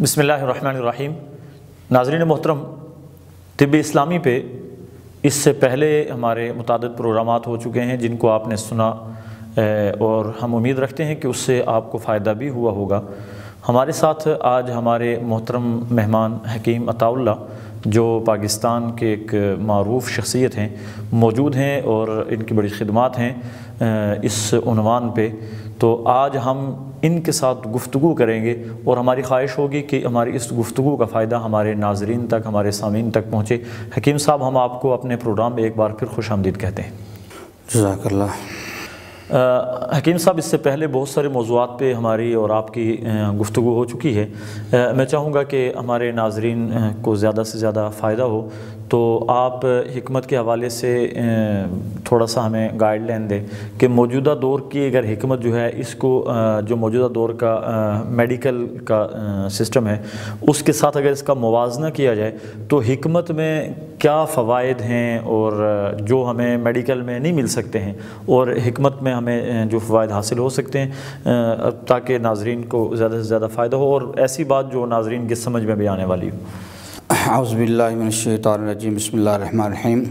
بسم اللہ الرحمن الرحیم۔ ناظرین محترم، طب اسلامی پہ اس سے پہلے ہمارے متعدد پروگرامات ہو چکے ہیں جن کو آپ نے سنا، اور ہم امید رکھتے ہیں کہ اس سے آپ کو فائدہ بھی ہوا ہوگا۔ ہمارے ساتھ آج ہمارے محترم مہمان حکیم عطاء اللہ، جو پاکستان کے ایک معروف شخصیت ہیں، موجود ہیں اور ان کی بڑی خدمات ہیں اس عنوان پہ۔ تو آج ہم ان کے ساتھ گفتگو کریں گے اور ہماری خواہش ہوگی کہ ہماری اس گفتگو کا فائدہ ہمارے ناظرین تک، ہمارے سامعین تک پہنچے۔ حکیم صاحب، ہم آپ کو اپنے پروگرام میں ایک بار پھر خوش آمدید کہتے ہیں۔ جزاک اللہ۔ حکیم صاحب، اس سے پہلے بہت سارے موضوعات پہ ہماری اور آپ کی گفتگو ہو چکی ہے۔ میں چاہوں گا کہ ہمارے ناظرین کو زیادہ سے زیادہ فائدہ ہو، تو آپ حکمت کے حوالے سے تھوڑا سا ہمیں گائیڈ لائن دیں کہ موجودہ دور کی اگر حکمت جو ہے، اس کو جو موجودہ دور کا میڈیکل کا سسٹم ہے اس کے ساتھ اگر اس کا موازنہ کیا جائے تو حکمت میں کیا فوائد ہیں اور جو ہمیں میڈیکل میں نہیں مل سکتے ہیں، اور حکمت میں ہمیں جو فوائد حاصل ہو سکتے ہیں، تاکہ ناظرین کو زیادہ سے زیادہ فائدہ ہو اور ایسی بات جو ناظرین کی سمجھ میں بھی آنے والی ہو۔ اعوذ باللہ من الشیطان الرجیم، بسم اللہ الرحمن الرحیم۔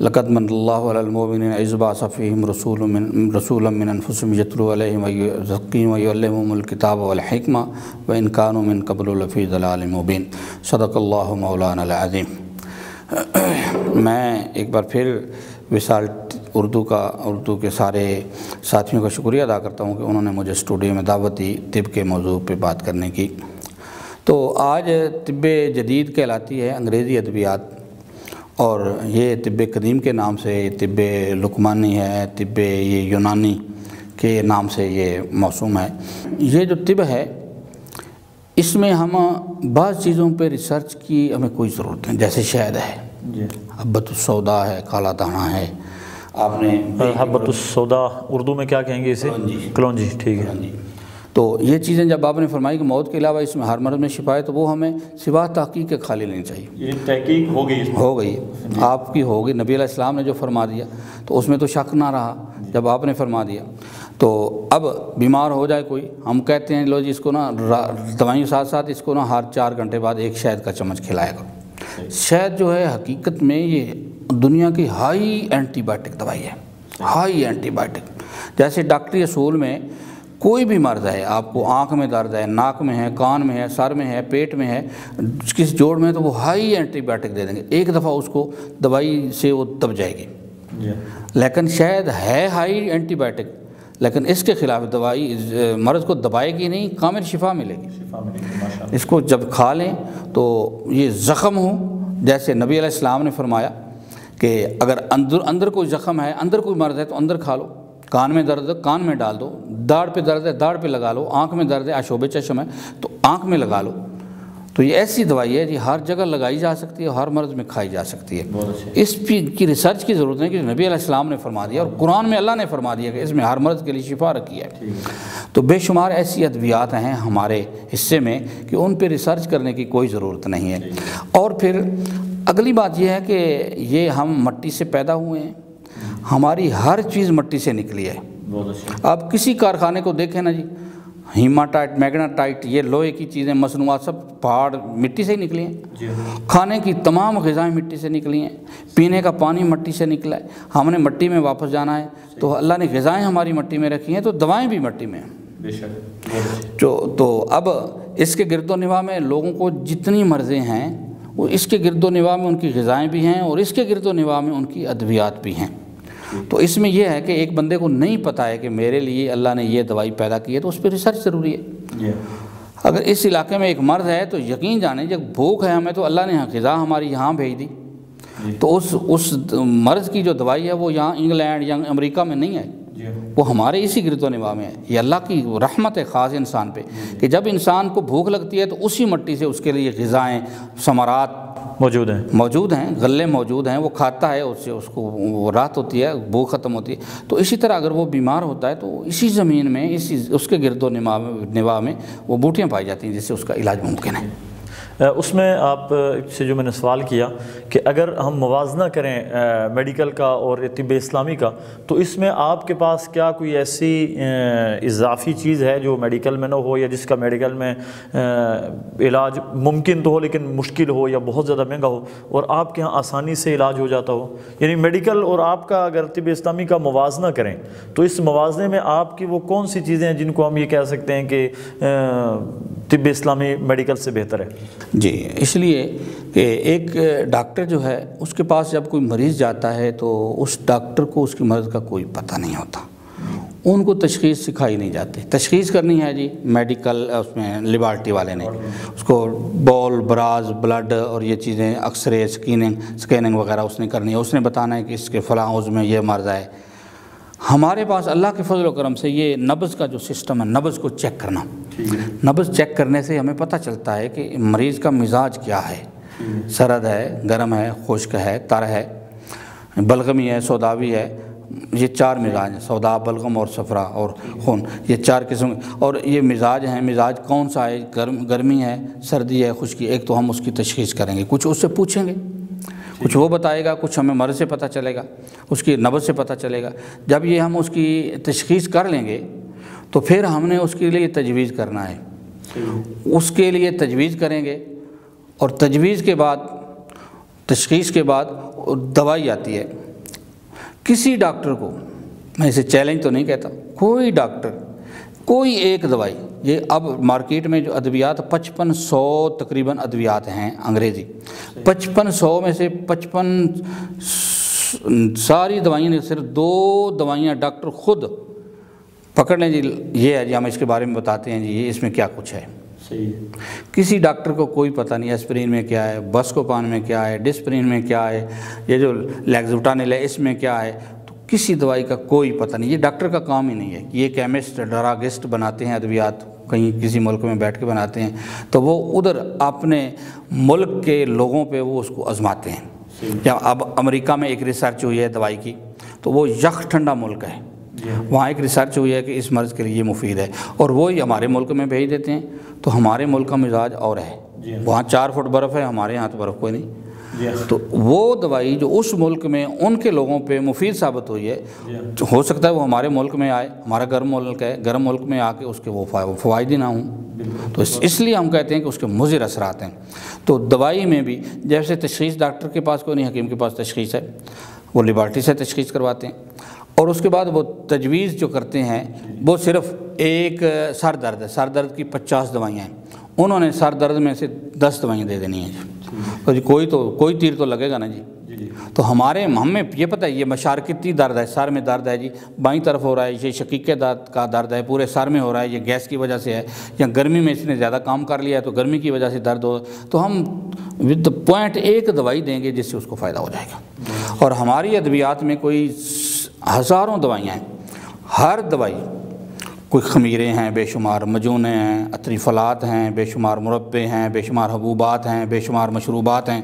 لقد من اللہ علی المؤمنین اذ بعث فیہم رسولا من انفسہم یتلو علیہم ویزکیہم ویعلمہم الکتاب والحکمہ وان کانوا من قبل لفی ضلال مبین۔ صدق اللہ مولانا العظیم۔ میں ایک بار پھر وصال اردو کے سارے ساتھیوں کا شکریہ ادا کرتا ہوں کہ انہوں نے مجھے اسٹوڈیو میں دعوت دی طب کے موضوع پہ بات کرنے کی۔ تو آج طب جدید کہلاتی ہے انگریزی ادویات، اور یہ طب قدیم کے نام سے طب لقمانی ہے، طب یہ یونانی کے نام سے یہ موسوم ہے۔ یہ جو طب ہے، اس میں ہم بعض چیزوں پہ ریسرچ کی ہمیں کوئی ضرورت نہیں، جیسے شہد ہے، حبۃ السودا ہے، کالا دانا ہے۔ آپ نے حبۃ السودا اردو میں کیا کہیں گے اسے؟ کلونجی، ٹھیک ہے۔ تو یہ چیزیں جب آپ نے فرمائی کہ موت کے علاوہ اس میں ہر مرض میں شفا ہے، تو وہ ہمیں سوا تحقیق کے کھا لینی چاہیے۔ یہ تحقیق ہو گئی آپ کی ہوگی، نبی علیہ السلام نے جو فرما دیا تو اس میں تو شک نہ رہا جب آپ نے فرما دیا۔ تو اب بیمار ہو جائے کوئی، ہم کہتے ہیں لو جی اس کو نا دوائیوں ساتھ ساتھ اس کو نا ہر 4 گھنٹے بعد ایک شہد کا چمچ کھلایا کرو۔ شہد جو ہے حقیقت میں یہ دنیا کی ہائی اینٹی بائیوٹک دوائی ہے، ہائی اینٹی بائیوٹک۔ جیسے ڈاکٹری اصول میں کوئی بھی مرض ہے، آپ کو آنکھ میں درد ہے، ناک میں ہے، کان میں ہے، سر میں ہے، پیٹ میں ہے، کس جوڑ میں ہے، تو وہ ہائی اینٹی بائیوٹک دے دیں گے، ایک دفعہ اس کو دوائی سے وہ دب جائے گی۔ لیکن شہد ہے ہائی اینٹی بائیوٹک، لیکن اس کے خلاف دوائی مرض کو دبائے گی نہیں، کامل شفا ملے گی۔ اس کو جب کھا لیں تو یہ زخم ہو، جیسے نبی علیہ السلام نے فرمایا کہ اگر اندر کوئی زخم ہے، اندر کوئی مرض ہے تو اندر کھا لو۔ کان میں درد ہے کان میں ڈال دو، داڑھ پہ درد ہے داڑھ پہ لگا لو، آنکھ میں درد ہے آشوب چشم ہے تو آنکھ میں لگا لو۔ تو یہ ایسی دوائی ہے جی ہر جگہ لگائی جا سکتی ہے، ہر مرض میں کھائی جا سکتی ہے۔ اس کی ریسرچ کی ضرورت نہیں کہ نبی علیہ السلام نے فرما دیا، اور قرآن میں اللہ نے فرما دیا کہ اس میں ہر مرض کے لیے شفا رکھی ہے۔ تو بے شمار ایسی ادویات ہیں ہمارے حصے میں کہ ان پہ ریسرچ کرنے کی کوئی ضرورت نہیں ہے۔ اور پھر اگلی بات یہ ہے کہ یہ ہم مٹی سے پیدا ہوئے ہیں، ہماری ہر چیز مٹی سے نکلی ہے۔ آپ کسی کارخانے کو دیکھیں نا جی، ہیماٹائٹ، میگناٹائٹ، یہ لوہے کی چیزیں، مصنوعات سب پہاڑ مٹی سے ہی نکلی ہیں۔ کھانے کی تمام غذائیں مٹی سے نکلی ہیں، پینے کا پانی مٹی سے نکلا ہے۔ ہم نے مٹی میں واپس جانا ہے، تو اللہ نے غذائیں ہماری مٹی میں رکھی ہیں، تو دوائیں بھی مٹی میں ہیں۔ تو اب اس کے گرد و نواح میں لوگوں کو جتنی مرضیں ہیں، وہ اس کے گرد و نواح میں ان کی غذائیں بھی ہیں، اور اس کے گرد و نواح میں ان کی ادویات بھی ہیں۔ تو اس میں یہ ہے کہ ایک بندے کو نہیں پتہ ہے کہ میرے لیے اللہ نے یہ دوائی پیدا کی ہے، تو اس پہ ریسرچ ضروری ہے۔ اگر اس علاقے میں ایک مرض ہے تو یقین جانیں جب بھوک ہے ہمیں، تو اللہ نے غذا ہماری یہاں بھیج دی، تو اس مرض کی جو دوائی ہے وہ یہاں انگلینڈ یا امریکہ میں نہیں ہے، وہ ہمارے اسی گرد و نواح میں ہے۔ یہ اللہ کی رحمت ہے خاص انسان پہ کہ جب انسان کو بھوک لگتی ہے تو اسی مٹی سے اس کے لیے غذائیں، ثمرات موجود ہیں، غلے موجود ہیں، وہ کھاتا ہے، اس سے اس کو وہ راحت ہوتی ہے، بھوک ختم ہوتی ہے۔ تو اسی طرح اگر وہ بیمار ہوتا ہے تو اسی زمین میں اس کے گرد و نواح میں وہ بوٹیاں پائی جاتی ہیں جس سے اس کا علاج ممکن ہے۔ اس میں آپ سے جو میں نے سوال کیا کہ اگر ہم موازنہ کریں میڈیکل کا اور طب اسلامی کا، تو اس میں آپ کے پاس کیا کوئی ایسی اضافی چیز ہے جو میڈیکل میں نہ ہو، یا جس کا میڈیکل میں علاج ممکن تو ہو لیکن مشکل ہو یا بہت زیادہ مہنگا ہو، اور آپ کے ہاں آسانی سے علاج ہو جاتا ہو؟ یعنی میڈیکل اور آپ کا اگر طب اسلامی کا موازنہ کریں تو اس موازنے میں آپ کی وہ کون سی چیزیں ہیں جن کو ہم یہ کہہ سکتے ہیں کہ طب اسلامی میڈیکل سے بہتر ہے؟ جی، اس لیے کہ ایک ڈاکٹر جو ہے اس کے پاس جب کوئی مریض جاتا ہے تو اس ڈاکٹر کو اس کی مرض کا کوئی پتہ نہیں ہوتا، ان کو تشخیص سکھائی نہیں جاتی۔ تشخیص کرنی ہے جی میڈیکل اس میں لیبارٹری والے نے، اس کو بال براز بلڈ اور یہ چیزیں ایکس رے اسکیننگ وغیرہ اس نے کرنی ہے، اس نے بتانا ہے کہ اس کے فلاں عضو میں یہ مرض ہے۔ ہمارے پاس اللہ کے فضل و کرم سے یہ نبض کا جو سسٹم ہے، نبض کو چیک کرنا، نبض چیک کرنے سے ہمیں پتہ چلتا ہے کہ مریض کا مزاج کیا ہے، سرد ہے، گرم ہے، خشک ہے، تر ہے، بلغمی ہے، سوداوی ہے۔ یہ 4 مزاج ہیں، سودا، بلغم اور صفرا اور خون، یہ 4 قسم۔ اور یہ مزاج ہیں، مزاج کون سا ہے، گرمی ہے، سردی ہے، خشکی، ایک تو ہم اس کی تشخیص کریں گے، کچھ اس سے پوچھیں گے، کچھ وہ بتائے گا، کچھ ہمیں مرض سے پتہ چلے گا، اس کی نبض سے پتہ چلے گا۔ جب یہ ہم اس کی تشخیص کر لیں گے تو پھر ہم نے اس کے لیے تجویز کرنا ہے، اس کے لیے تجویز کریں گے، اور تجویز کے بعد، تشخیص کے بعد دوائی آتی ہے۔ کسی ڈاکٹر کو، میں اسے چیلنج تو نہیں کہتا، کوئی ڈاکٹر کوئی ایک دوائی، یہ اب مارکیٹ میں جو ادویات 5500 تقریباً ادویات ہیں انگریزی، 5500 میں سے 55 ساری دوائیں نے صرف 2 دوائیاں ڈاکٹر خود پکڑ لیں جی، یہ ہے جی، ہم اس کے بارے میں بتاتے ہیں جی، یہ اس میں کیا کچھ ہے۔ کسی ڈاکٹر کو کوئی پتہ نہیں ایسپرین میں کیا ہے، بسکوپان میں کیا ہے، ڈسپرین میں کیا ہے، یہ جو لیگزوٹانل ہے اس میں کیا ہے، تو کسی دوائی کا کوئی پتہ نہیں۔ یہ ڈاکٹر کا کام ہی نہیں ہے، یہ کیمسٹ ڈراگسٹ بناتے ہیں ادویات، کہیں کسی ملک میں بیٹھ کے بناتے ہیں، تو وہ ادھر اپنے ملک کے لوگوں پہ وہ اس کو آزماتے ہیں۔ یا اب امریکہ میں ایک ریسرچ ہوئی ہے دوائی کی، تو وہ یخ ٹھنڈا ملک ہے، وہاں ایک ریسرچ ہوئی ہے کہ اس مرض کے لیے یہ مفید ہے، اور وہی ہمارے ملک میں بھیج دیتے ہیں۔ تو ہمارے ملک کا مزاج اور ہے، وہاں 4 فٹ برف ہے، ہمارے یہاں تو برف کوئی نہیں۔ تو وہ دوائی جو اس ملک میں ان کے لوگوں پہ مفید ثابت ہوئی ہے، ہو سکتا ہے وہ ہمارے ملک میں آئے، ہمارا گرم ملک ہے، گرم ملک میں آ کے اس کے وہ فوائد ہی نہ ہوں۔ تو اس لیے ہم کہتے ہیں کہ اس کے مضر اثرات ہیں۔ تو دوائی میں بھی جیسے تشخیص ڈاکٹر کے پاس کوئی نہیں، حکیم کے پاس تشخیص ہے، وہ لیبارٹری سے تشخیص کرواتے ہیں، اور اس کے بعد وہ تجویز جو کرتے ہیں وہ صرف ایک سر درد ہے، سر درد کی 50 دوائیاں ہیں، انہوں نے سر درد میں سے 10 دوائیاں دے دینی ہیں جی، تو جی کوئی تیر تو لگے گا نا جی۔ تو ہمیں یہ پتہ ہے یہ مشارکتی درد ہے، سر میں درد ہے جی، بائیں طرف ہو رہا ہے، یہ شقیقے درد کا درد ہے، پورے سر میں ہو رہا ہے، یہ گیس کی وجہ سے ہے، یا گرمی میں اس نے زیادہ کام کر لیا ہے تو گرمی کی وجہ سے درد ہو، تو ہم ود پوائنٹ ایک دوائی دیں گے جس سے اس کو فائدہ ہو جائے گا۔ اور ہماری ادویات میں کوئی ہزاروں دوائیاں ہیں، ہر دوائی کوئی خمیرے ہیں، بے شمار مجونے ہیں، عطری فلات ہیں، بے شمار مربے ہیں، بے شمار حبوبات ہیں، بے شمار مشروبات ہیں۔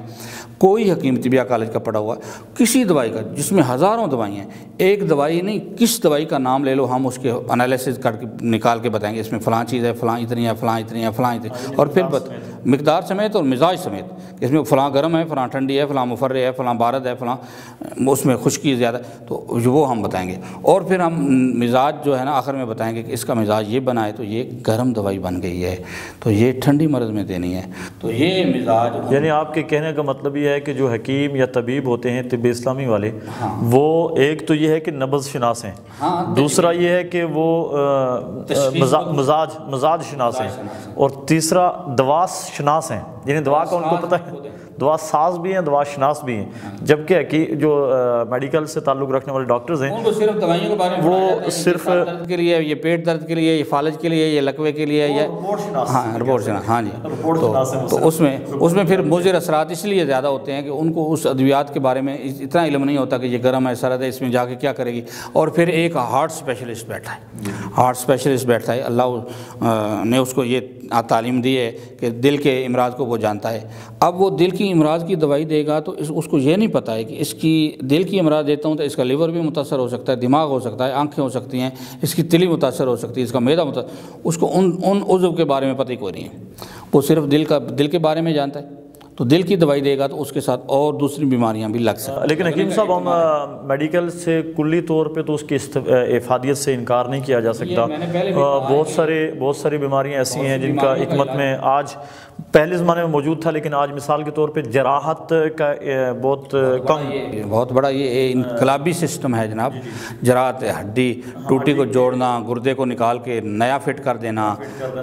کوئی حکیم طبیہ کالج کا پڑھا ہوا کسی دوائی کا، جس میں ہزاروں دوائیں ہیں، ایک دوائی نہیں، کس دوائی کا نام لے لو، ہم اس کے انالیسز کر کے نکال کے بتائیں گے اس میں فلاں چیز ہے، فلاں اتنی ہے، فلاں اتنی ہے، فلاں اتنی، اور پھر مقدار سمیت اور مزاج سمیت، اس میں فلاں گرم ہے، فلاں ٹھنڈی ہے، فلاں مفرے ہے، فلاں بارد ہے، فلاں اس میں خشکی زیادہ، تو وہ ہم بتائیں گے۔ اور پھر ہم مزاج جو ہے نا آخر میں بتائیں گے کہ اس کا مزاج یہ بنا ہے تو یہ گرم دوائی بن گئی ہے، تو یہ ٹھنڈی مرض میں دینی ہے، تو یہ مزاج۔ یعنی آپ کے کہنے کا مطلب یہ ہے کہ جو حکیم یا طبیب ہوتے ہیں طب اسلامی والے، وہ ایک تو یہ ہے کہ نبض شناس ہیں، دوسرا یہ ہے کہ وہ مزاج شناس ہیں، اور تیسرا دوا شناس ہیں، یعنی دوا کا ان کو پتہ ہے، دوا ساز بھی ہیں، دوا شناس بھی ہیں، جبکہ کہ جو میڈیکل سے تعلق رکھنے والے ڈاکٹرز ہیں ان کو صرف دوائیوں کے بارے میں وہ صرف درد کے لیے، یہ پیٹ درد کے لیے، یہ فالج کے لیے، یہ لکوے کے لیے، یہ ہاں رپورٹ شناس، ہاں جی، تو اس میں پھر مضر اثرات اس لیے زیادہ ہوتے ہیں کہ ان کو اس ادویات کے بارے میں اتنا علم نہیں ہوتا کہ یہ گرم ہے، سرد ہے، اس میں جا کے کیا کرے گی۔ اور پھر ایک ہارٹ اسپیشلسٹ بیٹھا ہے، ہارٹ اسپیشلسٹ بیٹھتا ہے، اللہ نے اس کو یہ تعلیم دی ہے کہ دل کے امراض کو وہ جانتا ہے۔ اب وہ دل کی امراض کی دوائی دے گا تو اس کو یہ نہیں پتہ ہے کہ اس کی دل کی امراض دیتا ہوں تو اس کا لیور بھی متاثر ہو سکتا ہے، دماغ ہو سکتا ہے، آنکھیں ہو سکتی ہیں، اس کی تلی متاثر ہو سکتی ہے، اس کا معدہ اس کو ان عضو کے بارے میں پتہ ہی کوئی نہیں ہے، وہ صرف دل کے بارے میں جانتا ہے۔ تو دل کی دوائی دے گا تو اس کے ساتھ اور دوسری بیماریاں بھی لگ سکتی ہیں۔ لیکن حکیم صاحب ہم میڈیکل سے کلی طور پہ تو اس کی افادیت سے انکار نہیں کیا جا سکتا، بہت ساری بیماریاں ایسی ہیں جن کا حکمت میں آج پہلے زمانے میں موجود تھا، لیکن آج مثال کے طور پہ جراحت کا بہت کم، بہت بڑا یہ انقلابی سسٹم ہے جناب۔ جراحت ہڈی ٹوٹی کو جوڑنا، گردے کو نکال کے نیا فٹ کر دینا،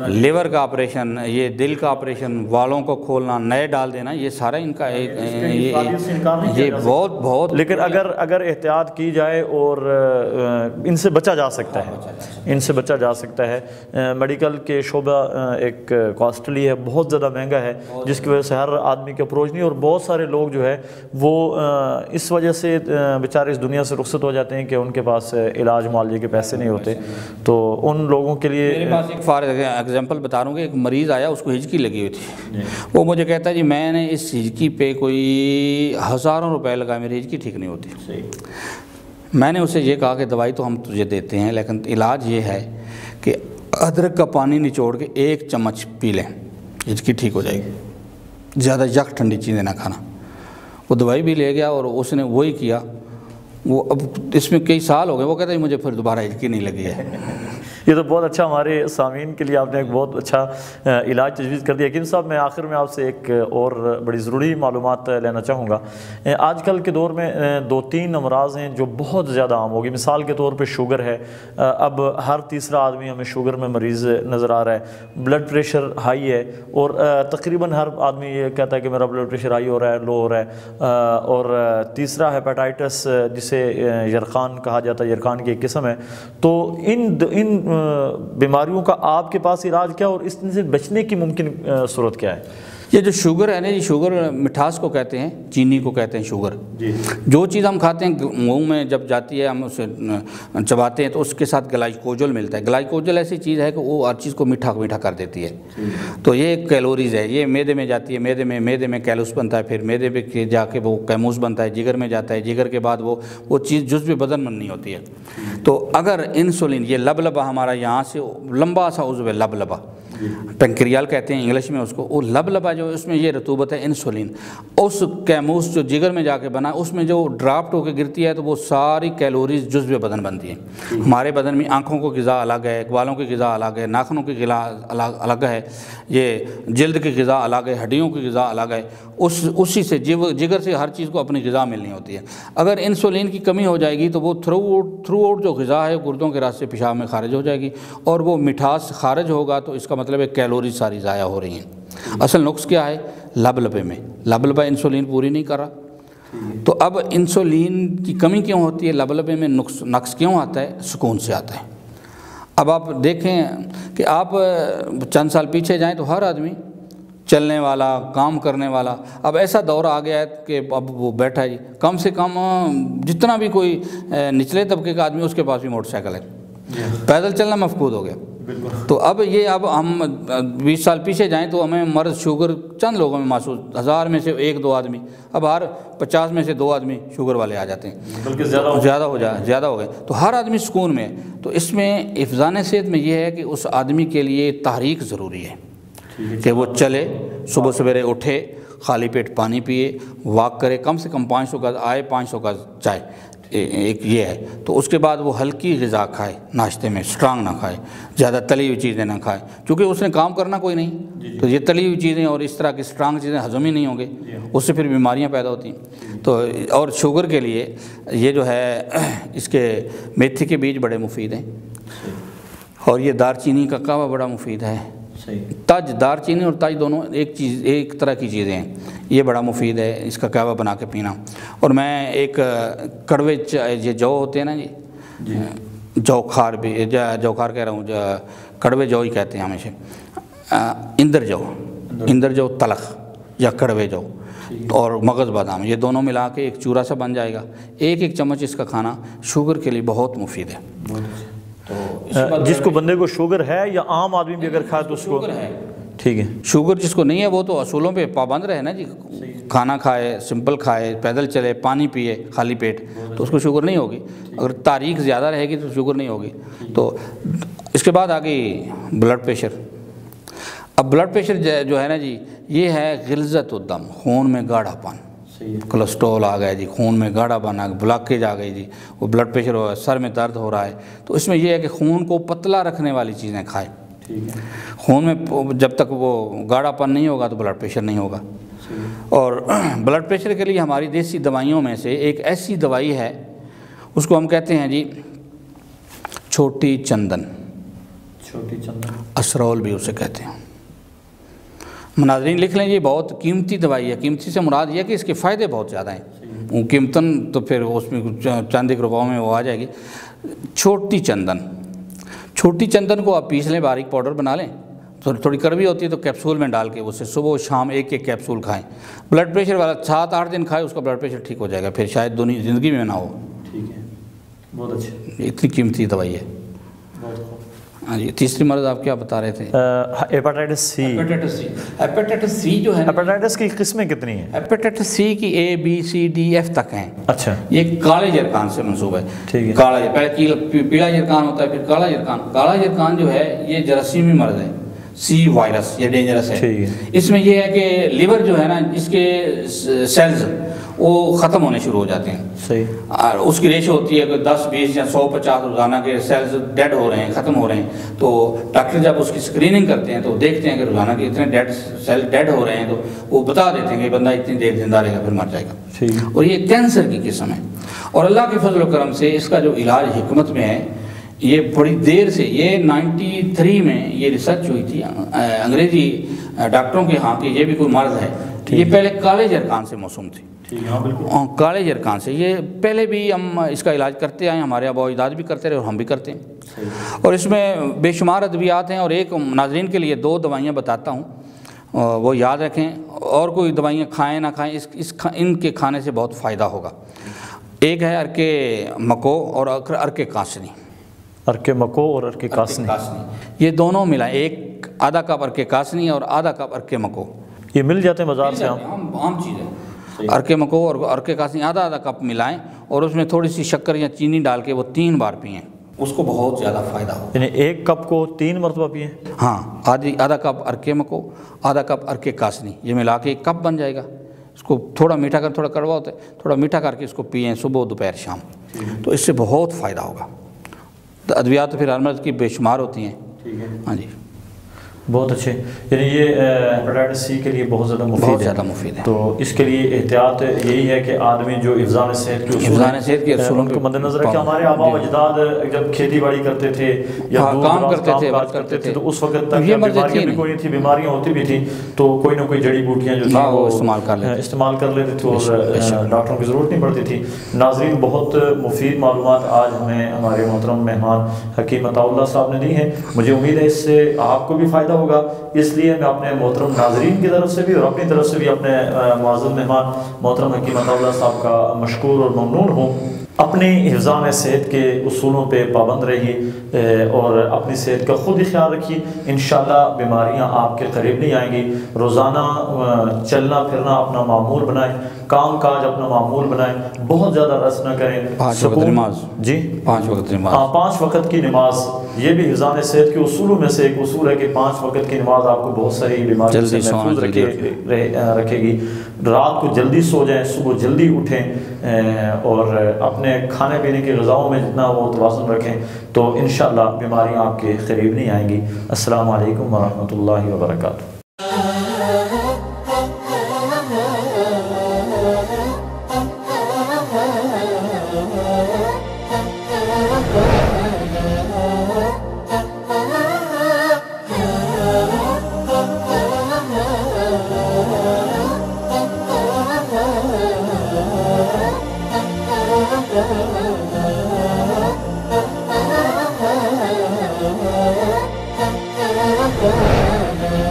لیور کا آپریشن، یہ دل کا آپریشن، والوں کو کھولنا، نئے ڈال دینا، یہ سارا ان کا یہ بہت لیکن اگر احتیاط کی جائے اور ان سے بچا جا سکتا ہے، میڈیکل کے شعبہ ایک کاسٹلی ہے، بہت زیادہ مہنگا ہے، جس کی وجہ سے ہر آدمی کے اپروچ نہیں، اور بہت سارے لوگ جو ہے وہ اس وجہ سے بیچارے اس دنیا سے رخصت ہو جاتے ہیں کہ ان کے پاس علاج معالجے کے پیسے نہیں ہوتے۔ تو ان لوگوں کے لیے میرے پاس ایک فار ایگزامپل بتا رہا ہوں کہ ایک مریض آیا، اس کو ہجکی لگی ہوئی تھی، وہ مجھے کہتا ہے جی میں نے اس ہجکی پہ کوئی ہزاروں روپے لگائے، میری ہجکی ٹھیک نہیں ہوتی۔ میں نے اسے یہ کہا کہ دوائی تو ہم تجھے دیتے ہیں، لیکن علاج یہ ہے کہ ادرک کا پانی نچوڑ کے 1 چمچ پی لیں، ہجکی ٹھیک ہو جائے گی، زیادہ یک ٹھنڈی چیزیں نہ کھانا۔ وہ دوائی بھی لے گیا اور اس نے وہی کیا، وہ اب اس میں کئی سال ہو گئے، وہ کہتا ہے مجھے پھر دوبارہ ہجکی نہیں لگی ہے۔ یہ تو بہت اچھا، ہمارے سامعین کے لیے آپ نے ایک بہت اچھا علاج تجویز کر دیا۔ حکیم صاحب میں آخر میں آپ سے ایک اور بڑی ضروری معلومات لینا چاہوں گا۔ آج کل کے دور میں 2-3 امراض ہیں جو بہت زیادہ عام ہوگی، مثال کے طور پہ شوگر ہے، اب ہر تیسرا آدمی ہمیں شوگر میں مریض نظر آ رہا ہے، بلڈ پریشر ہائی ہے، اور تقریباً ہر آدمی یہ کہتا ہے کہ میرا بلڈ پریشر ہائی ہو رہا ہے، لو ہو رہا ہے، اور تیسرا ہیپاٹائٹس جسے یرقان کہا جاتا ہے، یرقان کی ایک قسم ہے۔ تو ان بیماریوں کا آپ کے پاس علاج کیا، اور اس سے بچنے کی ممکن صورت کیا ہے؟ یہ جو شوگر ہے نا، یہ شوگر مٹھاس کو کہتے ہیں، چینی کو کہتے ہیں شوگر۔ جو چیز ہم کھاتے ہیں منہ میں جب جاتی ہے، ہم اسے چباتے ہیں تو اس کے ساتھ گلائکوجول ملتا ہے۔ گلائکوجول ایسی چیز ہے کہ وہ ہر چیز کو میٹھا میٹھا کر دیتی ہے۔ تو یہ ایک کیلوریز ہے، یہ معدے میں جاتی ہے، معدے میں کیلوس بنتا ہے، پھر معدے پہ جا کے وہ کیموس بنتا ہے، جگر میں جاتا ہے، جگر کے بعد وہ چیز جزو بدن میں نہیں ہوتی ہے۔ تو اگر انسولین، یہ لبلبا ہمارا یہاں سے لمبا سا عضو ہے، لبلبا پینکریال کہتے ہیں انگلش میں اس کو، وہ لبلبا جو اس میں یہ رطوبت ہے انسولین، اس کیموس جو جگر میں جا کے بنا، اس میں جو ڈرافٹ ہو کے گرتی ہے تو وہ ساری کیلوریز جزو بدن بنتی ہیں۔ ہمارے بدن میں آنکھوں کو غذا الگ ہے، بالوں کی غذا الگ ہے، ناخنوں کی غذا الگ ہے، یہ جلد کی غذا الگ ہے، ہڈیوں کی غذا الگ ہے، اسی سے جگر سے ہر چیز کو اپنی غذا ملنی ہوتی ہے۔ اگر انسولین کی کمی ہو جائے گی تو وہ تھرو آؤٹ جو غذا ہے گردوں کے راستے پیشاب میں خارج ہو جائے گی، اور وہ مٹھاس خارج ہوگا تو اس کا مطلب ہے کیلوری ساری ضائع ہو رہی ہیں۔ اصل نقص کیا ہے؟ لبلبے میں، لبلبا انسولین پوری نہیں کر رہا۔ تو اب انسولین کی کمی کیوں ہوتی ہے؟ لبلبے میں نقص کیوں آتا ہے؟ سکون سے آتا ہے۔ اب آپ دیکھیں کہ آپ چند سال پیچھے جائیں تو ہر آدمی چلنے والا، کام کرنے والا، اب ایسا دور آ گیا ہے کہ اب وہ بیٹھا ہے، کم سے کم جتنا بھی کوئی نچلے طبقے کا آدمی اس کے پاس بھی موٹر سائیکل ہے، پیدل چلنا مفقود ہو گیا۔ تو اب ہم 20 سال پیچھے جائیں تو ہمیں مرض شوگر چند لوگوں میں محسوس، 1000 میں سے 1-2 آدمی، اب ہر 50 میں سے 2 آدمی شوگر والے آ جاتے ہیں، بلکہ زیادہ ہو گئے۔ تو ہر آدمی سکون میں، تو اس میں حفظان صحت میں یہ ہے کہ اس آدمی کے لیے تحریک ضروری ہے کہ وہ چلے، صبح سویرے اٹھے، خالی پیٹ پانی پیے، واک کرے، کم سے کم 500 گز آئے، 500 گز جائے، ایک یہ ہے۔ تو اس کے بعد وہ ہلکی غذا کھائے، ناشتے میں اسٹرانگ نہ کھائے، زیادہ تلی ہوئی چیزیں نہ کھائے، کیونکہ اس نے کام کرنا کوئی نہیں، تو یہ تلی ہوئی چیزیں اور اس طرح کی اسٹرانگ چیزیں ہضم ہی نہیں ہوں گے، اس سے پھر بیماریاں پیدا ہوتی ہیں۔ تو اور شوگر کے لیے یہ جو ہے، اس کے میتھی کے بیج بڑے مفید ہیں، اور یہ دار چینی کا قہوہ بڑا مفید ہے۔ تاج، دار چینی اور تاج دونوں ایک طرح کی چیزیں ہیں، یہ بڑا مفید ہے اس کا قہوہ بنا کے پینا۔ اور میں ایک کڑوے یہ جو ہوتے ہیں نا جی، جوخار بھی، جوخار کہہ رہا ہوں، کڑوے جو ہی کہتے ہیں ہمیشہ، اندر جو تلخ یا کڑوے جو اور مغز بادام، یہ دونوں ملا کے ایک چورا سا بن جائے گا، ایک چمچ اس کا کھانا شوگر کے لیے بہت مفید ہے۔ تو جس کو بندے کو شوگر ہے یا عام آدمی بھی اگر کھائے تو اس کو شوگر ہے، ٹھیک ہے، شوگر جس کو نہیں ہے وہ تو اصولوں پہ پابند رہے نا جی، کھانا کھائے، سمپل کھائے، پیدل چلے، پانی پیے خالی پیٹ، تو اس کو شوگر نہیں ہوگی۔ اگر تاریخ زیادہ رہے گی تو شوگر نہیں ہوگی۔ تو اس کے بعد آ گئی بلڈ پریشر۔ اب بلڈ پریشر جو ہے نا جی، یہ ہے غلظت الدم، خون میں گاڑھا پن، کولیسٹرول آ گیا جی، خون میں گاڑھا پن آ گیا، بلاکیج آ گئی جی، وہ بلڈ پریشر ہو رہا ہے، سر میں درد ہو رہا ہے۔ تو اس میں یہ ہے کہ خون کو پتلا رکھنے والی چیزیں کھائیں۔ خون میں جب تک وہ گاڑھا پن نہیں ہوگا تو بلڈ پریشر نہیں ہوگا۔ اور بلڈ پریشر کے لیے ہماری دیسی دوائیوں میں سے ایک ایسی دوائی ہے، اس کو ہم کہتے ہیں جی چھوٹی چندن، اسرول بھی اسے کہتے ہیں۔ ناظرین لکھ لیں، یہ بہت قیمتی دوائی ہے۔ قیمتی سے مراد یہ ہے کہ اس کے فائدے بہت زیادہ ہیں، وہ قیمتاً تو پھر اس میں چند ایک روپوں میں وہ آ جائے گی۔ چھوٹی چندن، چھوٹی چندن کو آپ پیس لیں، باریک پاؤڈر بنا لیں، تھوڑی کڑوی ہوتی ہے تو کیپسول میں ڈال کے اسے صبح و شام ایک ایک کیپسول کھائیں۔ بلڈ پریشر والا 7-8 دن کھائے، اس کا بلڈ پریشر ٹھیک ہو جائے گا، پھر شاید دنیا زندگی میں نہ ہو۔ ٹھیک ہے، بہت اچھا، اتنی قیمتی دوائی ہے۔ ہاں جی، تیسری مرض آپ کیا بتا رہے تھے؟ Hepatitis C. ہیپاٹائٹس سی جو ہے، ہیپاٹائٹس کی قسمیں کتنی ہیں؟ ہیپاٹائٹس سی کی A B C D F تک ہیں۔ اچھا، یہ کالے جرکان سے منسوب ہے۔ ٹھیک ہے، کالا، پہلے پیلا جرکان ہوتا ہے، پھر کالا جرکان۔ کالا جرکان جو ہے یہ جراثیمی مرض ہے، سی وائرس، یہ ڈینجرس ہے۔ اس میں یہ ہے کہ لیور جو ہے نا، اس کے سیلز وہ ختم ہونے شروع ہو جاتے ہیں۔ صحیح۔ اور اس کی ریشو ہوتی ہے کہ 10 20 یا 150 روزانہ کے سیلز ڈیڈ ہو رہے ہیں، ختم ہو رہے ہیں۔ تو ڈاکٹر جب اس کی اسکریننگ کرتے ہیں تو دیکھتے ہیں کہ روزانہ کے اتنے سیل ڈیڈ ہو رہے ہیں، تو وہ بتا دیتے ہیں کہ بندہ اتنی دیر زندہ رہے گا پھر مر جائے گا۔ اور یہ کینسر کی قسم ہے، اور اللہ کے فضل و کرم سے اس کا جو علاج حکمت میں ہے، یہ بڑی دیر سے، یہ 93 میں یہ ریسرچ ہوئی تھی انگریزی ڈاکٹروں کے ہاں کہ یہ بھی کوئی مرض ہے۔ یہ پہلے کالے جرکان سے موسوم تھی، کالے جرکان سے۔ یہ پہلے بھی ہم اس کا علاج کرتے آئے، ہمارے آباء و اجداد بھی کرتے رہے اور ہم بھی کرتے ہیں۔ اور اس میں بے شمار ادویات ہیں، اور ایک ناظرین کے لیے 2 دوائیاں بتاتا ہوں، وہ یاد رکھیں۔ اور کوئی دوائیاں کھائیں نہ کھائیں، ان کے کھانے سے بہت فائدہ ہوگا۔ ایک ہے ارک مکو اور ارک کاسنی۔ ارک مکو اور ارک کاسنی، یہ دونوں ملائیں، ایک آدھا کپ ارک کاسنی اور آدھا کپ ارک مکو۔ یہ مل جاتے ہیں بازار سے؟ عام چیز ہے۔ ارک مکو اور ارک کاسنی آدھا کپ ملائیں، اور اس میں تھوڑی سی شکر یا چینی ڈال کے وہ 3 بار پئیں، اس کو بہت زیادہ فائدہ ہوگا۔ یعنی ایک کپ کو 3 مرتبہ پئیں؟ ہاں، آدھا کپ ارک مکو، آدھا کپ ارک کاسنی، یہ ملا کے ایک کپ بن جائے گا۔ اس کو تھوڑا میٹھا کر، تھوڑا کڑوا ہوتا ہے، تھوڑا میٹھا کر کے اس کو پئیں صبح دوپہر شام، تو اس سے بہت فائدہ ہوگا۔ ادویات پھر ہر مرض کی بے شمار ہوتی ہیں۔ ہاں جی، بہت اچھے۔ یعنی یہ ہیپاٹائٹس سی کے لیے بہت زیادہ مفید ہے۔ تو اس کے لیے احتیاط یہی ہے کہ آدمی جو حفظان صحت کے اصولوں کو مد نظر رکھے۔ ہمارے آباء و اجداد جب کھیتی باڑی کرتے تھے یا کام کرتے تھے تو اس وقت تک بیماریاں بھی کوئی نہیں تھی، بیماریاں ہوتی بھی تھیں تو کوئی نہ کوئی جڑی بوٹیاں جو تھیں وہ استعمال کر لیتے تھے، اور ڈاکٹروں کی ضرورت نہیں پڑتی تھی۔ ناظرین، بہت مفید معلومات آج ہمیں ہمارے محترم مہمان حکیم عطا اللہ صاحب نے دی ہیں۔ مجھے امید ہے اس سے آپ کو بھی فائدہ ہوگا، اس لیے میں اپنے محترم ناظرین کی طرف سے بھی اور اپنی طرف سے بھی اپنے معزز مہمان محترم حکیم عطا اللہ صاحب کا مشکور اور ممنون ہوں۔ اپنی حفظان صحت کے اصولوں پہ پابند رہیے اور اپنی صحت کا خود ہی خیال رکھیے، انشاءاللہ بیماریاں آپ کے قریب نہیں آئیں گی۔ روزانہ چلنا پھرنا اپنا معمول بنائیں، کام کاج اپنا معمول بنائیں، بہت زیادہ رس نہ کریں۔ 5 وقت نماز، جی 5 وقت نماز، ہاں 5 وقت کی نماز، یہ بھی حفظان صحت کے اصولوں میں سے ایک اصول ہے کہ 5 وقت کی نماز آپ کو بہت ساری بیماریوں سے محفوظ رکھے گی۔ رات کو جلدی سو جائیں، صبح جلدی اٹھیں، اور اپنے کھانے پینے کی غذاؤں میں جتنا وہ توازن رکھیں تو انشاءاللہ بیماریاں آپ کے قریب نہیں آئیں گی۔ السلام علیکم ورحمۃ اللہ وبرکاتہ۔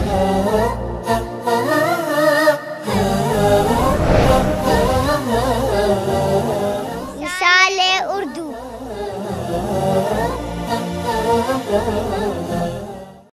Oh اللہ